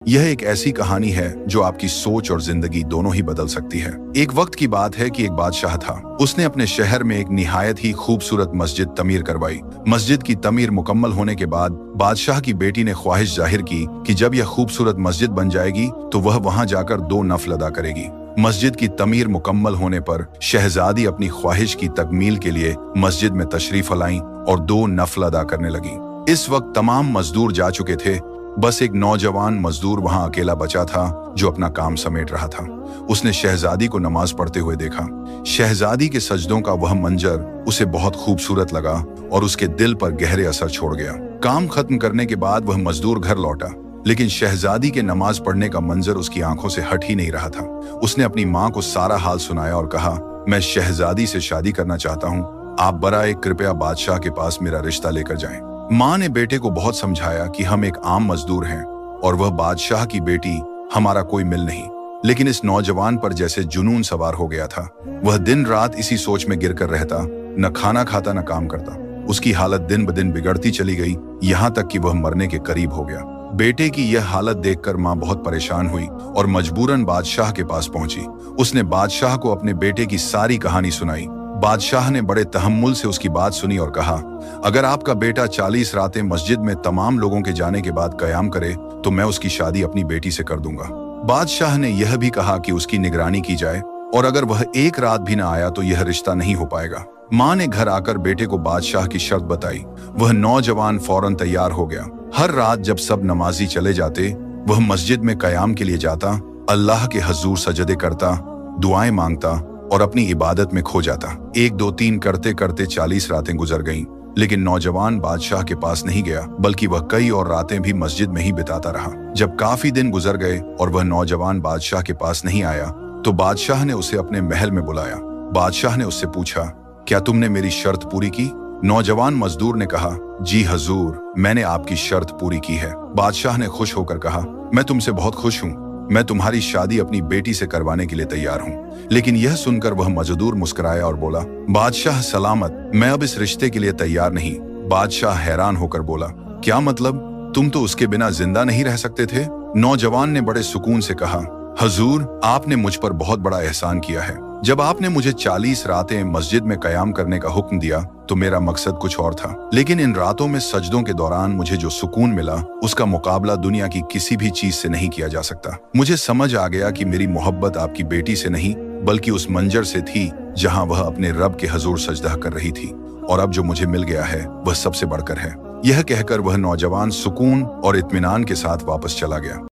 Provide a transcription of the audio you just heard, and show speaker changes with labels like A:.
A: यह एक ऐसी कहानी है जो आपकी सोच और जिंदगी दोनों ही बदल सकती है। एक वक्त की बात है कि एक बादशाह था। उसने अपने शहर में एक निहायत ही खूबसूरत मस्जिद तमीर करवाई। मस्जिद की तमीर मुकम्मल होने के बाद बादशाह की बेटी ने ख्वाहिश जाहिर की कि जब यह खूबसूरत मस्जिद बन जाएगी तो वह वहां जाकर 2 नफल अदा करेगी। मस्जिद की तमीर मुकम्मल होने पर शहजादी अपनी ख्वाहिश की तकमील के लिए मस्जिद में तशरीफ लाई और 2 नफल अदा करने लगी। इस वक्त तमाम मजदूर जा चुके थे, बस एक नौजवान मजदूर वहां अकेला बचा था जो अपना काम समेट रहा था। उसने शहजादी को नमाज पढ़ते हुए देखा। शहजादी के सजदों का वह मंजर उसे बहुत खूबसूरत लगा और उसके दिल पर गहरे असर छोड़ गया। काम खत्म करने के बाद वह मजदूर घर लौटा, लेकिन शहजादी के नमाज पढ़ने का मंजर उसकी आंखों से हट ही नहीं रहा था। उसने अपनी माँ को सारा हाल सुनाया और कहा, मैं शहजादी से शादी करना चाहता हूँ, आप बराए कृपया बादशाह के पास मेरा रिश्ता लेकर जाएं। माँ ने बेटे को बहुत समझाया कि हम एक आम मजदूर हैं और वह बादशाह की बेटी, हमारा कोई मिल नहीं। लेकिन इस नौजवान पर जैसे जुनून सवार हो गया था। वह दिन रात इसी सोच में गिरकर रहता, न खाना खाता न काम करता। उसकी हालत दिन ब दिन बिगड़ती चली गई, यहाँ तक कि वह मरने के करीब हो गया। बेटे की यह हालत देखकर माँ बहुत परेशान हुई और मजबूरन बादशाह के पास पहुंची। उसने बादशाह को अपने बेटे की सारी कहानी सुनाई। बादशाह ने बड़े तहम्मुल से उसकी बात सुनी और कहा, अगर आपका बेटा 40 रातें मस्जिद में तमाम लोगों के जाने के बाद कयाम करे तो मैं उसकी शादी अपनी बेटी से कर दूंगा। बादशाह ने यह भी कहा कि उसकी निगरानी की जाए और अगर वह एक रात भी न आया तो यह रिश्ता नहीं हो पाएगा। माँ ने घर आकर बेटे को बादशाह की शर्त बताई। वह नौजवान फौरन तैयार हो गया। हर रात जब सब नमाजी चले जाते, वह मस्जिद में कयाम के लिए जाता, अल्लाह के हजूर सजदे करता, दुआएं मांगता और अपनी इबादत में खो जाता। 1 2 3 करते करते 40 रातें गुजर गईं, लेकिन नौजवान बादशाह के पास नहीं गया, बल्कि वह कई और रातें भी मस्जिद में ही बिताता रहा। जब काफी दिन गुजर गए और वह नौजवान बादशाह के पास नहीं आया तो बादशाह ने उसे अपने महल में बुलाया। बादशाह ने उससे पूछा, क्या तुमने मेरी शर्त पूरी की? नौजवान मजदूर ने कहा, जी हजूर, मैंने आपकी शर्त पूरी की है। बादशाह ने खुश होकर कहा, मैं तुमसे बहुत खुश हूँ। मैं तुम्हारी शादी अपनी बेटी से करवाने के लिए तैयार हूँ। लेकिन यह सुनकर वह मजदूर मुस्कुराया और बोला, बादशाह सलामत, मैं अब इस रिश्ते के लिए तैयार नहीं। बादशाह हैरान होकर बोला, क्या मतलब? तुम तो उसके बिना जिंदा नहीं रह सकते थे? नौजवान ने बड़े सुकून से कहा, हजूर, आपने मुझ पर बहुत बड़ा एहसान किया है। जब आपने मुझे 40 रातें मस्जिद में कयाम करने का हुक्म दिया तो मेरा मकसद कुछ और था, लेकिन इन रातों में सजदों के दौरान मुझे जो सुकून मिला उसका मुकाबला दुनिया की किसी भी चीज से नहीं किया जा सकता। मुझे समझ आ गया कि मेरी मोहब्बत आपकी बेटी से नहीं बल्कि उस मंजर से थी जहां वह अपने रब के हजूर सजदा कर रही थी, और अब जो मुझे मिल गया है वह सबसे बढ़कर है। यह कहकर वह नौजवान सुकून और इत्मीनान के साथ वापस चला गया।